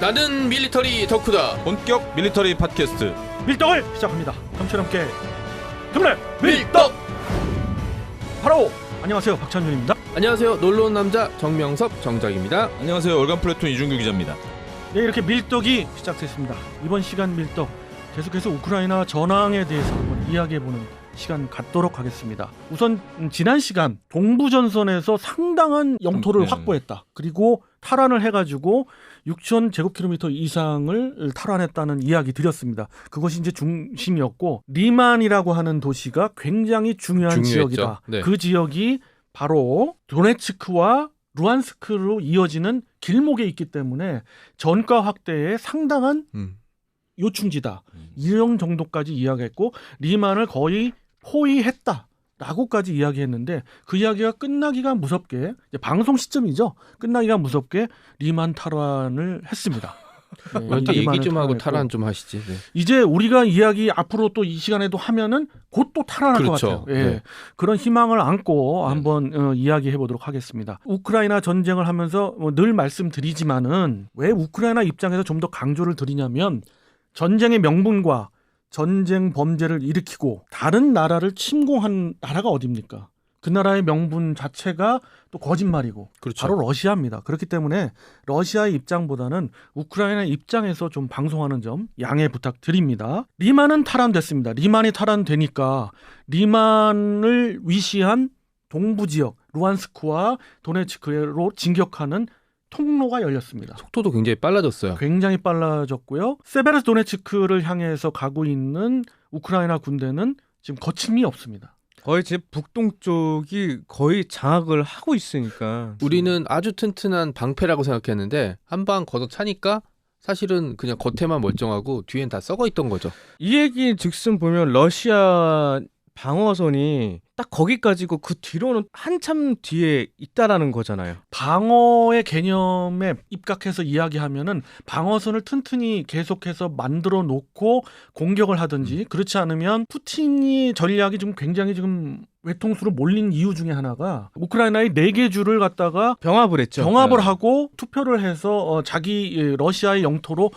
나는 밀리터리 덕후다. 본격 밀리터리 팟캐스트 밀떡을 시작합니다. 함께 함께 금래 밀떡. 바로 안녕하세요, 박찬준입니다. 안녕하세요. 놀러온 남자 정명섭 정작입니다. 안녕하세요. 월간 플래툰 이준규 기자입니다. 네, 이렇게 밀떡이 시작됐습니다. 이번 시간 밀떡 계속해서 우크라이나 전황에 대해서 한번 이야기해보는 시간 갖도록 하겠습니다. 우선 지난 시간 동부전선에서 상당한 영토를 확보했다. 그리고 탈환을 해가지고 6,000제곱킬로미터 이상을 탈환했다는 이야기 드렸습니다. 그것이 이제 중심이었고, 리만이라고 하는 도시가 굉장히 중요한 중요했죠. 지역이다. 네. 그 지역이 바로 도네츠크와 루안스크로 이어지는 길목에 있기 때문에 전과 확대에 상당한 요충지다. 이런 정도까지 이야기했고, 리만을 거의 포위했다라고까지 이야기했는데, 그 이야기가 끝나기가 무섭게, 이제 방송 시점이죠. 끝나기가 무섭게 리만 탈환을 했습니다. 네, 또 얘기 좀 하고 탈환했고. 탈환 좀 하시지. 네. 이제 우리가 이야기 앞으로 또 이 시간에도 하면은 곧 또 탈환할 그렇죠. 것 같아요. 예. 네. 그런 희망을 안고 한번 이야기해 보도록 하겠습니다. 우크라이나 전쟁을 하면서 늘 말씀드리지만은 왜 우크라이나 입장에서 좀 더 강조를 드리냐면, 전쟁의 명분과 전쟁 범죄를 일으키고 다른 나라를 침공한 나라가 어디입니까? 그 나라의 명분 자체가 또 거짓말이고, 그렇죠. 바로 러시아입니다. 그렇기 때문에 러시아의 입장보다는 우크라이나 입장에서 좀 방송하는 점 양해 부탁드립니다. 리만은 탈환됐습니다. 리만이 탈환되니까 리만을 위시한 동부 지역 루안스크와 도네츠크로 진격하는 통로가 열렸습니다. 속도도 굉장히 빨라졌어요. 굉장히 빨라졌고요. 세베르도네츠크를 향해서 가고 있는 우크라이나 군대는 지금 거침이 없습니다. 거의 제 북동쪽이 거의 장악을 하고 있으니까. 우리는 아주 튼튼한 방패라고 생각했는데 한 방 걷어차니까 사실은 그냥 겉에만 멀쩡하고 뒤엔 다 썩어 있던 거죠. 이 얘기 즉슨 보면 러시아 방어선이 딱 거기까지고 그 뒤로는 한참 뒤에 있다라는 거잖아요. 방어의 개념에 입각해서 이야기하면은 방어선을 튼튼히 계속해서 만들어 놓고 공격을 하든지, 그렇지 않으면 푸틴이 전략이 좀 굉장히 지금 외통수로 몰린 이유 중에 하나가, 우크라이나의 4개 주를 갖다가 병합을 했죠. 병합을 하고 투표를 해서 자기 러시아의 영토로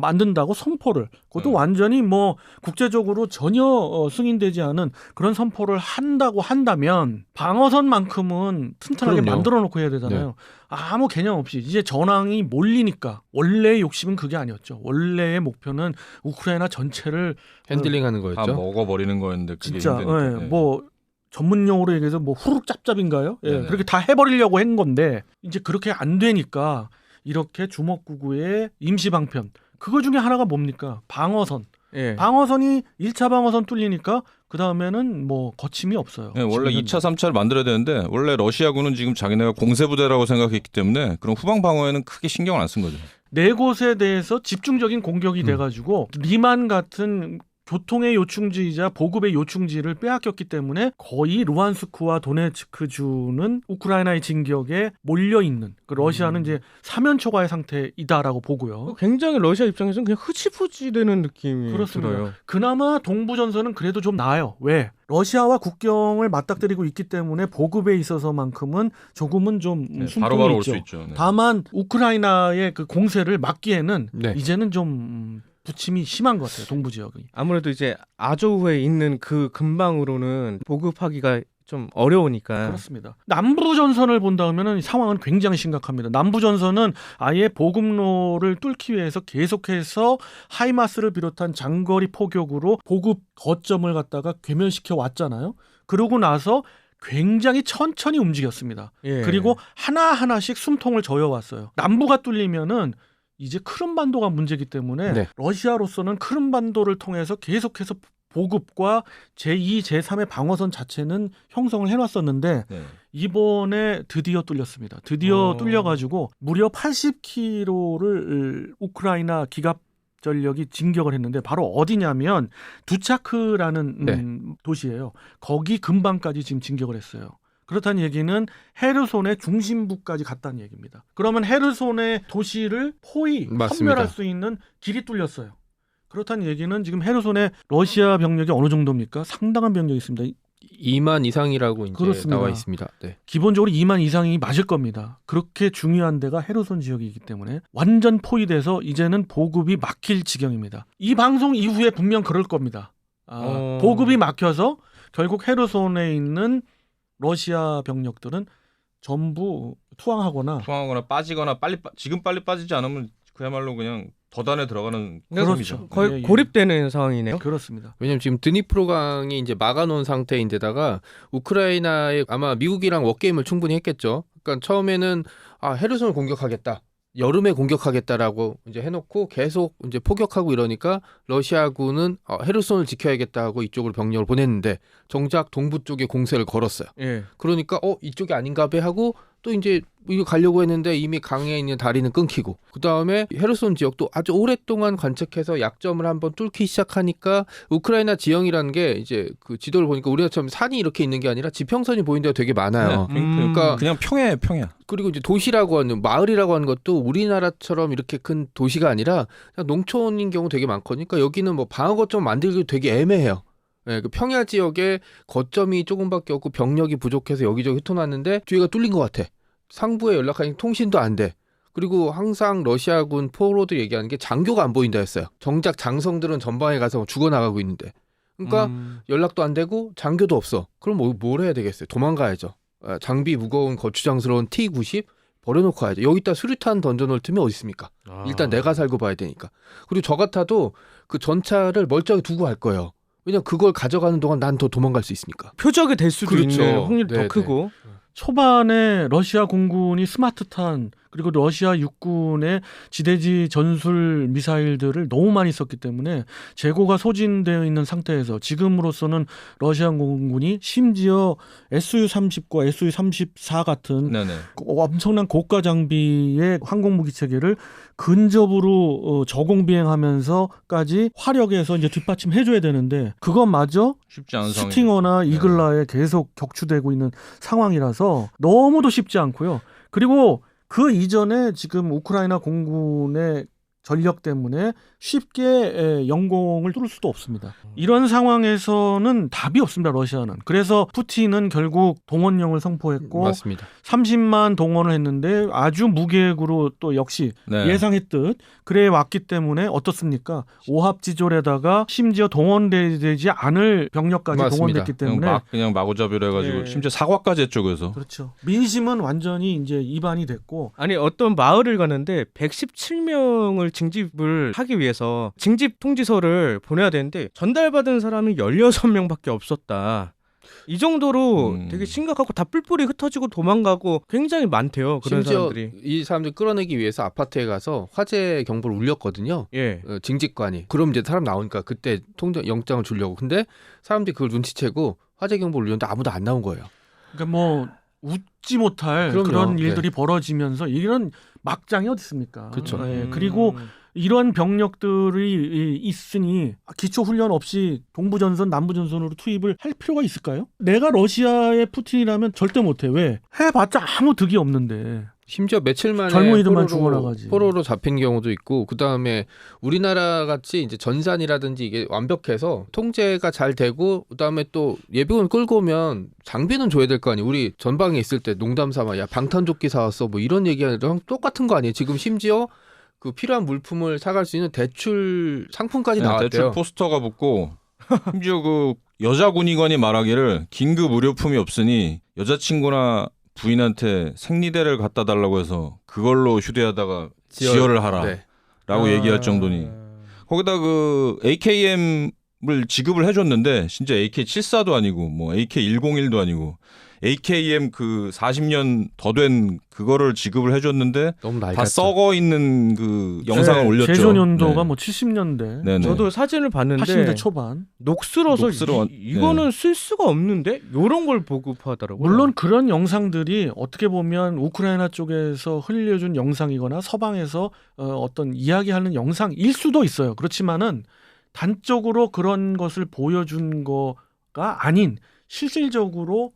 만든다고 선포를, 그것도 완전히 뭐 국제적으로 전혀 승인되지 않은 그런 선포를 한다고 한다면 방어선만큼은 튼튼하게 그럼요. 만들어 놓고 해야 되잖아요. 아무 개념 없이 이제 전황이 몰리니까. 원래의 욕심은 그게 아니었죠. 원래의 목표는 우크라이나 전체를 핸들링하는 다 거였죠. 먹어버리는 거였는데 그게 진짜 힘드니까. 뭐 전문 용어로 얘기해서 뭐 후룩 짭짭인가요? 예, 네네. 그렇게 다 해버리려고 한 건데 이제 그렇게 안 되니까 이렇게 주먹구구의 임시 방편, 그거 중에 하나가 뭡니까? 방어선. 예. 방어선이 1차 방어선 뚫리니까 그 다음에는 뭐 거침이 없어요. 네, 원래 지금 2차, 3차를 만들어야 되는데 원래 러시아군은 지금 자기네가 공세부대라고 생각했기 때문에 그런 후방 방어에는 크게 신경을 안 쓴 거죠. 4곳에 대해서 집중적인 공격이 돼가지고 리만 같은 교통의 요충지이자 보급의 요충지를 빼앗겼기 때문에 거의 루안스크와 도네츠크주는 우크라이나의 진격에 몰려있는, 그 러시아는 이제 사면초가의 상태이다라고 보고요. 굉장히 러시아 입장에서는 그냥 흐지부지되는 느낌이 그렇습니다. 들어요. 그나마 동부전선은 그래도 좀 나아요. 왜? 러시아와 국경을 맞닥뜨리고 있기 때문에 보급에 있어서만큼은 조금은 좀 숨통이 바로바로 올 있죠. 수 있죠. 네. 다만 우크라이나의 그 공세를 막기에는 네. 이제는 좀 부침이 심한 것 같아요. 동부 지역이. 아무래도 이제 아조후에 있는 그 근방으로는 보급하기가 좀 어려우니까. 그렇습니다. 남부 전선을 본다면은 상황은 굉장히 심각합니다. 남부 전선은 아예 보급로를 뚫기 위해서 계속해서 하이마스를 비롯한 장거리 포격으로 보급 거점을 갖다가 괴멸시켜 왔잖아요. 그러고 나서 굉장히 천천히 움직였습니다. 예. 그리고 하나하나씩 숨통을 저어왔어요. 남부가 뚫리면은 이제 크림반도가 문제이기 때문에 네. 러시아로서는 크림반도를 통해서 계속해서 보급과 제2, 제3의 방어선 자체는 형성을 해놨었는데 네. 이번에 드디어 뚫렸습니다. 드디어 뚫려가지고 무려 80km를 우크라이나 기갑 전력이 진격을 했는데, 바로 어디냐면 두차크라는 도시예요. 거기 근방까지 지금 진격을 했어요. 그렇다는 얘기는 헤르손의 중심부까지 갔다는 얘기입니다. 그러면 헤르손의 도시를 포위, 맞습니다. 섬멸할 수 있는 길이 뚫렸어요. 그렇다는 얘기는 지금 헤르손의 러시아 병력이 어느 정도입니까? 상당한 병력이 있습니다. 2만 이상이라고 이제 그렇습니다. 나와 있습니다. 네. 기본적으로 2만 이상이 맞을 겁니다. 그렇게 중요한 데가 헤르손 지역이기 때문에 완전 포위돼서 이제는 보급이 막힐 지경입니다. 이 방송 이후에 분명 그럴 겁니다. 보급이 막혀서 결국 헤르손에 있는 러시아 병력들은 전부 투항하거나 빠지거나 지금 빨리 빠지지 않으면 그야말로 그냥 더단에 들어가는 그렇죠. 셈이죠. 거의 예, 예. 고립되는 상황이네요. 그렇습니다. 왜냐면 지금 드니프로강이 이제 막아놓은 상태인데다가 우크라이나에 아마 미국이랑 워게임을 충분히 했겠죠. 그러니까 처음에는 헤르손을 공격하겠다. 여름에 공격하겠다라고 이제 해놓고 계속 이제 포격하고 이러니까 러시아군은 헤르손을 지켜야겠다 하고 이쪽으로 병력을 보냈는데 정작 동부 쪽에 공세를 걸었어요. 예. 그러니까 이쪽이 아닌가 배 하고 또 이제 이거 가려고 했는데 이미 강에 있는 다리는 끊기고 그 다음에 헤르손 지역도 아주 오랫동안 관측해서 약점을 한번 뚫기 시작하니까 우크라이나 지형이라는 게 이제 그 지도를 보니까 우리나라처럼 산이 이렇게 있는 게 아니라 지평선이 보이는 데가 되게 많아요. 그러니까 그냥 평야예요, 평야. 그리고 이제 도시라고 하는 마을이라고 하는 것도 우리나라처럼 이렇게 큰 도시가 아니라 그냥 농촌인 경우 되게 많거든요. 그러니까 여기는 뭐 방어 거점 만들기도 되게 애매해요. 네, 그 평야 지역에 거점이 조금밖에 없고 병력이 부족해서 여기저기 흩어놨는데 뒤에가 뚫린 것 같아. 상부에 연락하니 통신도 안 돼. 그리고 항상 러시아군 포로들 얘기하는 게 장교가 안 보인다 했어요. 정작 장성들은 전방에 가서 죽어나가고 있는데. 그러니까 연락도 안 되고 장교도 없어. 그럼 뭘 해야 되겠어요? 도망가야죠. 장비 무거운 거추장스러운 T-90 버려놓고 가야죠. 여기다 수류탄 던져놓을 틈이 어디 있습니까? 일단 내가 살고 봐야 되니까. 그리고 저 같아도 그 전차를 멀쩡히 두고 갈 거예요. 왜냐면 그걸 가져가는 동안 난 더 도망갈 수 있으니까. 표적이 될 수도 그렇죠. 있는 확률이 네, 더 크고. 초반에 러시아 공군이 스마트탄 그리고 러시아 육군의 지대지 전술 미사일들을 너무 많이 썼기 때문에 재고가 소진되어 있는 상태에서 지금으로서는 러시아 공군이 심지어 Su-30과 Su-34 같은 네네. 엄청난 고가 장비의 항공무기 체계를 근접으로 저공 비행하면서까지 화력에서 이제 뒷받침해줘야 되는데 그것마저 쉽지 않은 상황이죠. 스팅어나 이글라에 계속 격추되고 있는 상황이라서 너무도 쉽지 않고요. 그리고 그 이전에 지금 우크라이나 공군의 전력 때문에 쉽게 영공을 뚫을 수도 없습니다. 이런 상황에서는 답이 없습니다. 러시아는. 그래서 푸틴은 결국 동원령을 선포했고 맞습니다. 30만 동원을 했는데 아주 무계획으로 또 역시 네. 예상했듯 그래 왔기 때문에 어떻습니까? 오합지졸에다가 심지어 동원되지 않을 병력까지 맞습니다. 동원됐기 때문에 그냥 마구잡이로 해가지고 예. 심지어 사과까지 했죠. 그래서 그렇죠. 민심은 완전히 이제 이반이 됐고 아니 어떤 마을을 가는데 117명을 징집을 하기 위해서 징집 통지서를 보내야 되는데 전달받은 사람이 16명밖에 없었다. 이 정도로 되게 심각하고 다 뿔뿔이 흩어지고 도망가고 굉장히 많대요. 그런 심지어 사람들이. 이 사람들 끌어내기 위해서 아파트에 가서 화재 경보를 울렸거든요. 예. 징집관이. 그럼 이제 사람 나오니까 그때 영장을 주려고. 근데 사람들이 그걸 눈치채고 화재 경보를 울렸는데 아무도 안 나온 거예요. 그러니까 뭐 웃지 못할 그럼요. 그런 일들이 벌어지면서 이런 막장이 어디 있습니까? 그렇죠. 예, 그리고 이런 병력들이 있으니 기초 훈련 없이 동부전선, 남부전선으로 투입을 할 필요가 있을까요? 내가 러시아의 푸틴이라면 절대 못해. 왜? 해봤자 아무 득이 없는데. 심지어 며칠 만에 젊은이들만 죽어나가지. 포로로 잡힌 경우도 있고 그 다음에 우리나라 같이 이제 전산이라든지 이게 완벽해서 통제가 잘 되고 그 다음에 또 예비군 끌고 오면 장비는 줘야 될 거 아니에요. 우리 전방에 있을 때 농담 삼아 야 방탄조끼 사왔어 뭐 이런 얘기랑 똑같은 거 아니에요. 지금 심지어 그 필요한 물품을 사갈 수 있는 대출 상품까지 나왔대요. 대출 포스터가 붙고 심지어 그 여자 군의관이 말하기를 긴급 의료품이 없으니 여자친구나 부인한테 생리대를 갖다 달라고 해서 그걸로 휴대하다가 지혈을 하라 네. 라고 얘기할 정도니 거기다 그 AKM을 지급을 해줬는데 진짜 AK-74도 아니고 뭐 AK-101도 아니고 AKM 그 40년 더 된 그거를 지급을 해줬는데 너무 다 낡았죠. 썩어 있는 그 영상을 올렸죠. 제조년도가 네. 뭐 70년대, 네네. 저도 사진을 봤는데 80년대 초반. 녹슬어서 녹슬어. 이거는 쓸 수가 없는데 이런 걸 보급하더라고요. 물론 그런 영상들이 어떻게 보면 우크라이나 쪽에서 흘려준 영상이거나 서방에서 어떤 이야기하는 영상일 수도 있어요. 그렇지만은 단적으로 그런 것을 보여준 거가 아닌 실질적으로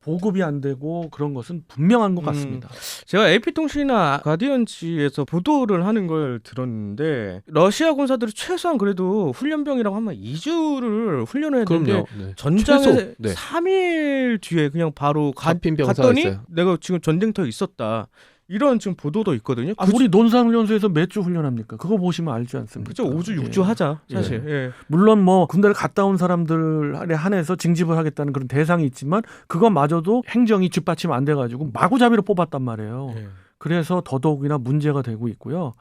보급이 안 되고 그런 것은 분명한 것 같습니다. 제가 AP통신이나 가디언지에서 보도를 하는 걸 들었는데 러시아 군사들이 최소한 그래도 훈련병이라고 하면 2주를 훈련을 했는데 그럼요. 네. 전장에 최소, 네. 3일 뒤에 그냥 바로 잡힌 병사가 갔더니 있어요. 내가 지금 전쟁터에 있었다. 이런 지금 보도도 있거든요. 우리 논산훈련소에서 몇 주 훈련합니까? 그거 보시면 알지 않습니까? 그죠. 5주, 6주 예. 하자. 사실. 예. 물론 뭐 군대를 갔다 온 사람들에 한해서 징집을 하겠다는 그런 대상이 있지만 그것마저도 행정이 뒷받침 안 돼가지고 마구잡이로 뽑았단 말이에요. 예. 그래서 더더욱이나 문제가 되고 있고요.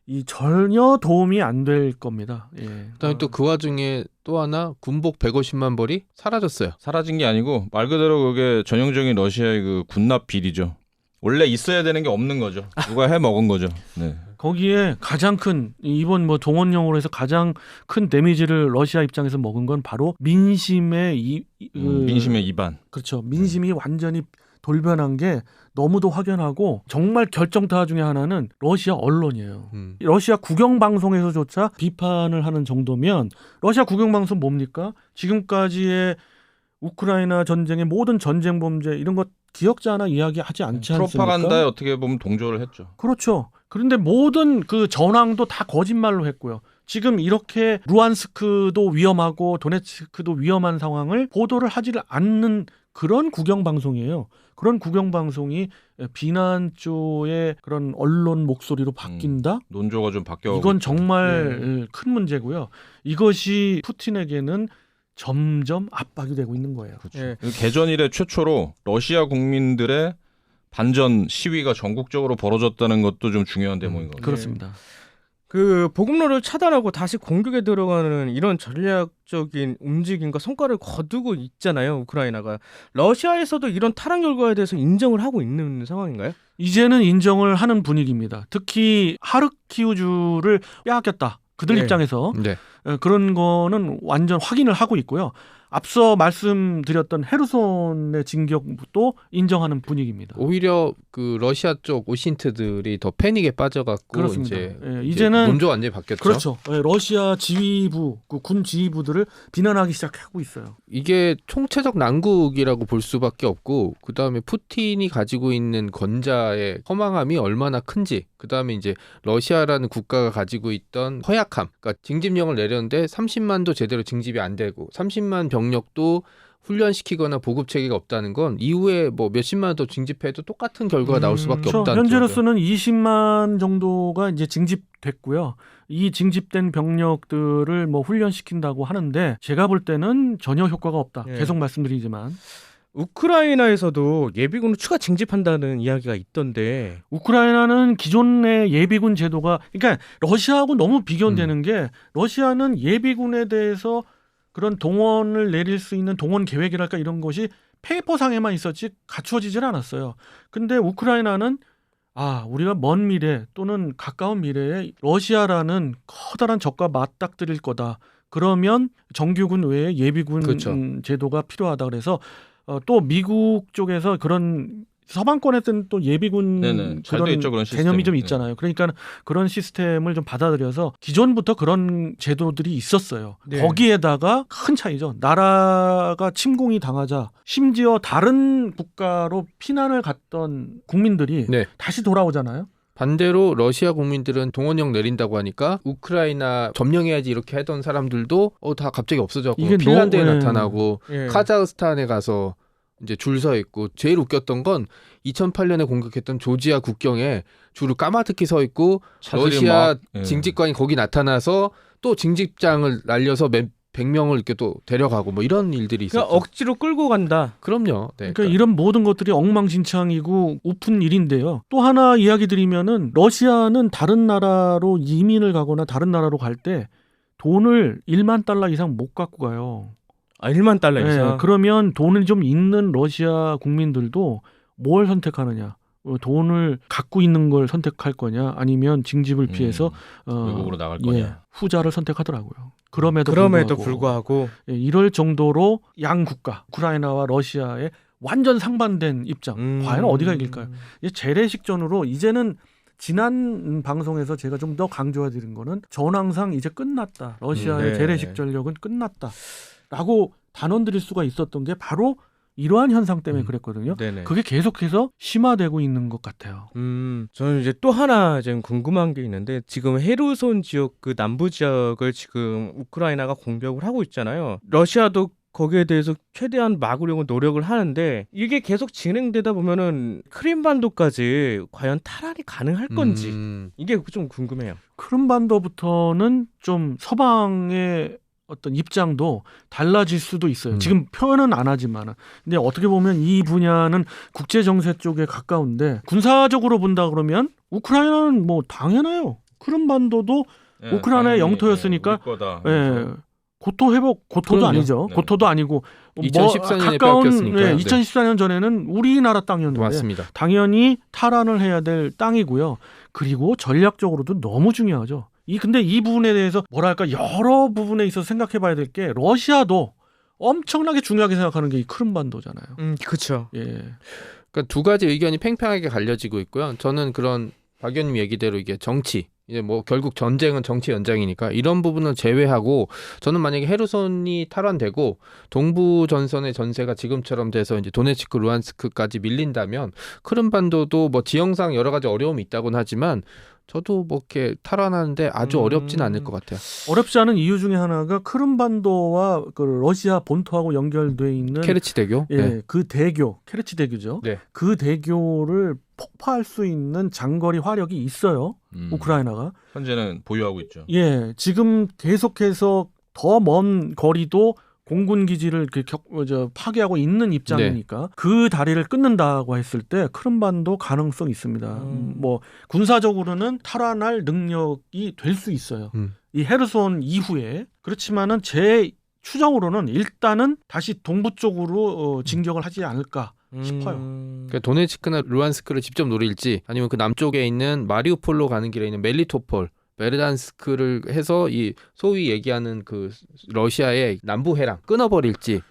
이 전혀 도움이 안 될 겁니다. 예. 그다음에 또 그 와중에 또 하나 군복 150만 벌이 사라졌어요. 사라진 게 아니고 말 그대로 그게 전형적인 러시아의 그 군납 비리죠. 원래 있어야 되는 게 없는 거죠. 누가 해 먹은 거죠. 네. 거기에 가장 큰 이번 뭐 동원령으로 해서 가장 큰 데미지를 러시아 입장에서 먹은 건 바로 민심의 민심의 이반. 그렇죠. 민심이 완전히 돌변한 게 너무도 확연하고 정말 결정타 중에 하나는 러시아 언론이에요. 러시아 국영방송에서조차 비판을 하는 정도면 러시아 국영방송 뭡니까? 지금까지의 우크라이나 전쟁의 모든 전쟁 범죄 이런 것 기억자 하나 이야기하지 않지 않습니까? 프로파간다에 어떻게 보면 동조를 했죠. 그렇죠. 그런데 모든 그 전황도 다 거짓말로 했고요. 지금 이렇게 루안스크도 위험하고 도네츠크도 위험한 상황을 보도를 하지를 않는 그런 국영방송이에요. 그런 국영방송이 비난 쪽의 그런 언론 목소리로 바뀐다? 논조가 좀 바뀌어. 이건 정말 큰 문제고요. 이것이 푸틴에게는 점점 압박이 되고 있는 거예요. 그렇죠. 예. 개전 이래 최초로 러시아 국민들의 반전 시위가 전국적으로 벌어졌다는 것도 좀 중요한 대목인 것 같아요. 그렇습니다. 그 보급로를 차단하고 다시 공격에 들어가는 이런 전략적인 움직임과 성과를 거두고 있잖아요. 우크라이나가. 러시아에서도 이런 타락 결과에 대해서 인정을 하고 있는 상황인가요? 이제는 인정을 하는 분위기입니다. 특히 하르키우주를 빼앗겼다. 그들 네. 입장에서 네. 그런 거는 완전 확인을 하고 있고요. 앞서 말씀드렸던 헤르손의 진격도 인정하는 분위기입니다. 오히려 그 러시아 쪽 오신트들이 더 패닉에 빠져갖고 그렇습니다. 이제 예, 이제는 논조 완전히 바뀌었죠. 그렇죠. 예, 러시아 지휘부, 그 군 지휘부들을 비난하기 시작하고 있어요. 이게 총체적 난국이라고 볼 수밖에 없고 그 다음에 푸틴이 가지고 있는 권자의 허망함이 얼마나 큰지 그 다음에 이제 러시아라는 국가가 가지고 있던 허약함, 그러니까 징집령을 내렸는데 30만도 제대로 징집이 안 되고 30만 병력도 훈련시키거나 보급 체계가 없다는 건 이후에 뭐 몇십만 더 징집해도 똑같은 결과가 나올 수밖에 그렇죠. 없다는 현재로서는 20만 정도가 이제 징집됐고요. 이 징집된 병력들을 뭐 훈련시킨다고 하는데 제가 볼 때는 전혀 효과가 없다. 예. 계속 말씀드리지만 우크라이나에서도 예비군을 추가 징집한다는 이야기가 있던데 우크라이나는 기존의 예비군 제도가 그러니까 러시아하고 너무 비교되는 게 러시아는 예비군에 대해서 그런 동원을 내릴 수 있는 동원 계획이랄까 이런 것이 페이퍼상에만 있었지 갖추어지질 않았어요. 근데 우크라이나는 우리가 먼 미래 또는 가까운 미래에 러시아라는 커다란 적과 맞닥뜨릴 거다. 그러면 정규군 외에 예비군 그렇죠. 제도가 필요하다. 그래서 또 미국 쪽에서 그런 서방권에서는 또 예비군 네네. 잘돼 그런 있죠, 그런 개념이 시스템이. 좀 네. 있잖아요. 그러니까 그런 시스템을 좀 받아들여서 기존부터 그런 제도들이 있었어요. 네. 거기에다가 큰 차이죠. 나라가 침공이 당하자 심지어 다른 국가로 피난을 갔던 국민들이 네. 다시 돌아오잖아요. 반대로 러시아 국민들은 동원령 내린다고 하니까 우크라이나 점령해야지 이렇게 하던 사람들도 다 갑자기 없어졌고 이게 핀란드에 너무- 나타나고 예. 카자흐스탄에 가서 이제 줄 서 있고 제일 웃겼던 건 2008년에 공격했던 조지아 국경에 줄을 까마득히 서 있고 차들이 러시아 막, 예. 징집관이 거기 나타나서 또 징집장을 날려서 100명을 이렇게 또 데려가고 뭐 이런 일들이 있었죠. 그러니까 억지로 끌고 간다. 그럼요. 네, 그러니까 이런 모든 것들이 엉망진창이고 우픈 일인데요. 또 하나 이야기 드리면은 러시아는 다른 나라로 이민을 가거나 다른 나라로 갈 때 돈을 1만 달러 이상 못 갖고 가요. 1만 달러 이상. 그러면 돈을 좀 있는 러시아 국민들도 뭘 선택하느냐? 돈을 갖고 있는 걸 선택할 거냐? 아니면 징집을 피해서 외국으로 나갈 거냐. 후자를 선택하더라고요. 그럼에도 불구하고 이럴 정도로 양 국가, 우크라이나와 러시아의 완전 상반된 입장. 과연 어디가 이길까요? 재래식전으로 이제는 지난 방송에서 제가 좀 더 강조해드린 거는 전황상 이제 끝났다. 러시아의 네. 재래식 전력은 끝났다. 라고 단언드릴 수가 있었던 게 바로 이러한 현상 때문에 음. 그랬거든요. 네네. 그게 계속해서 심화되고 있는 것 같아요. 저는 이제 또 하나 지금 궁금한 게 있는데 지금 헤르손 지역 그 남부 지역을 지금 우크라이나가 공격을 하고 있잖아요. 러시아도 거기에 대해서 최대한 막으려고 노력을 하는데 이게 계속 진행되다 보면은 크림반도까지 과연 탈환이 가능할 건지 이게 좀 궁금해요. 크림반도부터는 좀 서방의 어떤 입장도 달라질 수도 있어요. 음. 지금 표현은 안 하지만은. 근데 어떻게 보면 이 분야는 국제 정세 쪽에 가까운데 군사적으로 본다 그러면 우크라이나는 뭐 당연해요. 크림반도도 예, 우크라이나의 당연히, 영토였으니까 우리 거다. 예. 고토 회복, 고토도 그럼요. 아니죠. 네. 고토도 아니고 2014년에 가까운 뺏겼으니까. 네. 2014년 전에는 우리나라 땅이었는데 맞습니다. 당연히 탈환을 해야 될 땅이고요. 그리고 전략적으로도 너무 중요하죠. 근데 이 부분에 대해서 뭐랄까 여러 부분에 있어서 생각해봐야 될 게 러시아도 엄청나게 중요하게 생각하는 게 이 크림반도잖아요. 그렇죠. 예. 그러니까 두 가지 의견이 팽팽하게 갈려지고 있고요. 저는 그런 박 의원님 얘기대로 이게 정치, 이제 뭐 결국 전쟁은 정치 연장이니까 이런 부분은 제외하고 저는 만약에 헤르손이 탈환되고 동부 전선의 전세가 지금처럼 돼서 이제 도네츠크, 루안스크까지 밀린다면 크림반도도 뭐 지형상 여러 가지 어려움이 있다고는 하지만 저도 뭐 이렇게 탈환하는데 아주 어렵진 않을 것 같아요. 어렵지 않은 이유 중에 하나가 크림반도와 그 러시아 본토하고 연결돼 있는 케르치 대교. 예, 네. 그 대교, 케르치 대교죠. 네. 그 대교를 폭파할 수 있는 장거리 화력이 있어요. 우크라이나가. 현재는 보유하고 있죠. 예, 지금 계속해서 더 먼 거리도 공군 기지를 파괴하고 있는 입장이니까 그 다리를 끊는다고 했을 때 크림반도 가능성이 있습니다. 뭐 군사적으로는 탈환할 능력이 될 수 있어요. 이 헤르손 이후에. 그렇지만은 제 추정으로는 일단은 다시 동부 쪽으로 진격을 하지 않을까 싶어요. 그러니까 도네츠크나 루안스크를 직접 노릴지 아니면 그 남쪽에 있는 마리우폴로 가는 길에 있는 멜리토폴, 베르단스크를 해서 이 소위 얘기하는 그 러시아의 남부 해랑 끊어버릴지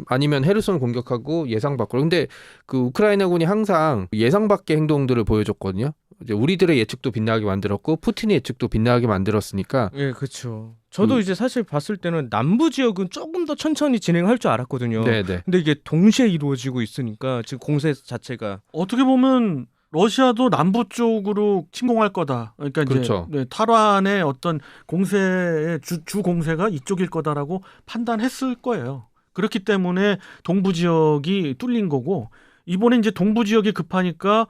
아니면 헤르손을 공격하고 예상 밖으로. 근데 그 우크라이나군이 항상 예상 밖의 행동들을 보여줬거든요. 이제 우리들의 예측도 빗나가게 만들었고 푸틴의 예측도 빗나가게 만들었으니까. 예, 그렇죠. 저도 이제 사실 봤을 때는 남부 지역은 조금 더 천천히 진행할 줄 알았거든요. 네네. 근데 이게 동시에 이루어지고 있으니까 지금 공세 자체가 어떻게 보면 러시아도 남부 쪽으로 침공할 거다. 그러니까 그렇죠. 이제 탈환의 어떤 공세의 주 공세가 이쪽일 거다라고 판단했을 거예요. 그렇기 때문에 동부 지역이 뚫린 거고 이번에 이제 동부 지역이 급하니까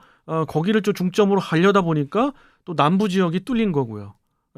거기를 좀 중점으로 하려다 보니까 또 남부 지역이 뚫린 거고요.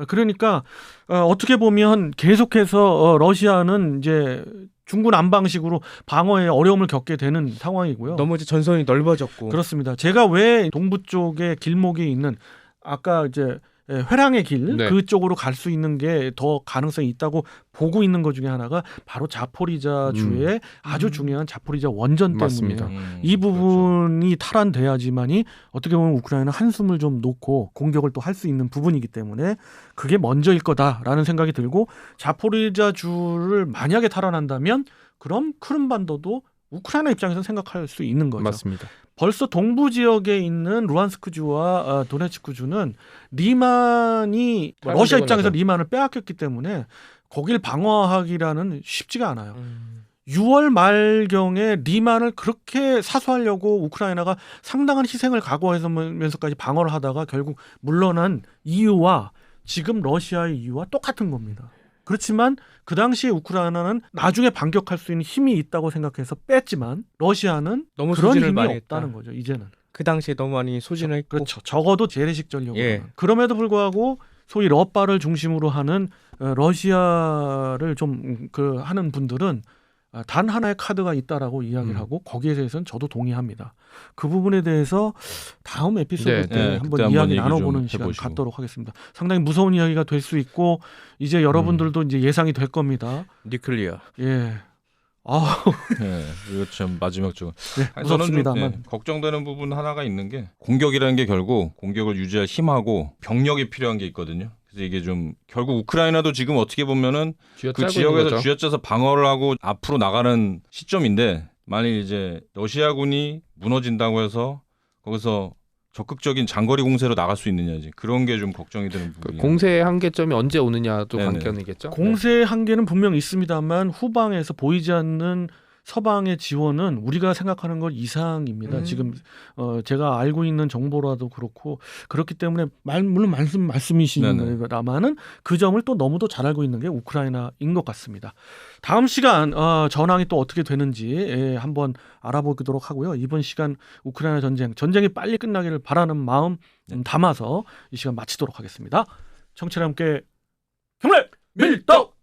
그러니까 어떻게 보면 계속해서 러시아는 이제 중군 안방식으로 방어에 어려움을 겪게 되는 상황이고요. 너무 이제 전선이 넓어졌고. 그렇습니다. 제가 왜 동부 쪽에 길목이 있는 아까 이제 회랑의 길 네. 그쪽으로 갈 수 있는 게 더 가능성이 있다고 보고 있는 것 중에 하나가 바로 자포리자 주의 아주 중요한 자포리자 원전 맞습니다. 때문이에요. 이 부분이 탈환돼야지만이 어떻게 보면 우크라이나 한숨을 좀 놓고 공격을 또 할 수 있는 부분이기 때문에 그게 먼저일 거다라는 생각이 들고 자포리자 주를 만약에 탈환한다면 그럼 크림반도도 우크라이나 입장에서 생각할 수 있는 거죠. 맞습니다. 벌써 동부 지역에 있는 루안스크주와 도네츠크주는 리만이 러시아 입장에서 리만을 빼앗겼기 때문에 거길 방어하기라는 쉽지가 않아요. 6월 말경에 리만을 그렇게 사수하려고 우크라이나가 상당한 희생을 각오해서면서까지 방어를 하다가 결국 물러난 이유와 지금 러시아의 이유와 똑같은 겁니다. 그렇지만 그 당시에 우크라이나는 나중에 반격할 수 있는 힘이 있다고 생각해서 뺐지만 러시아는 너무 그런 소진을 힘이 많이 없다는 했다. 거죠. 이제는. 그 당시에 너무 많이 소진을 했고. 그렇죠. 적어도 재래식 전력으로. 예. 그럼에도 불구하고 소위 러바를 중심으로 하는 러시아를 좀 하는 분들은 단 하나의 카드가 있다라고 이야기를 하고 거기에 대해서는 저도 동의합니다. 그 부분에 대해서 다음 에피소드 네, 때 네, 한번 그때 한번 이야기 얘기 나눠보는 좀 시간 해보시고. 갖도록 하겠습니다. 상당히 무서운 이야기가 될 수 있고 이제 여러분들도 이제 예상이 될 겁니다. 뉴클리어. 예. 아, 네, 이거 참 마지막적으로. 네, 아니, 저는 좀, 무섭습니다만. 걱정되는 부분 하나가 있는 게 공격이라는 게 결국 공격을 유지할 힘하고 병력이 필요한 게 있거든요. 그래서 이게 좀 결국 우크라이나도 지금 어떻게 보면은 그 지역에서 쥐어짜서 방어를 하고 앞으로 나가는 시점인데 만일 이제 러시아군이 무너진다고 해서 거기서 적극적인 장거리 공세로 나갈 수 있느냐지 그런 게 좀 걱정이 되는 부분이에요. 공세의 한계점이 언제 오느냐도 네네. 관건이겠죠. 공세의 한계는 분명 있습니다만 후방에서 보이지 않는 서방의 지원은 우리가 생각하는 것 이상입니다. 지금 제가 알고 있는 정보라도 그렇고 그렇기 때문에 물론 말씀이십니다만은 그 점을 또 너무도 잘 알고 있는 게 우크라이나인 것 같습니다. 다음 시간 전황이 또 어떻게 되는지 한번 알아보도록 하고요. 이번 시간 우크라이나 전쟁이 빨리 끝나기를 바라는 마음 담아서 이 시간 마치도록 하겠습니다. 청취자 함께 경례 밀떡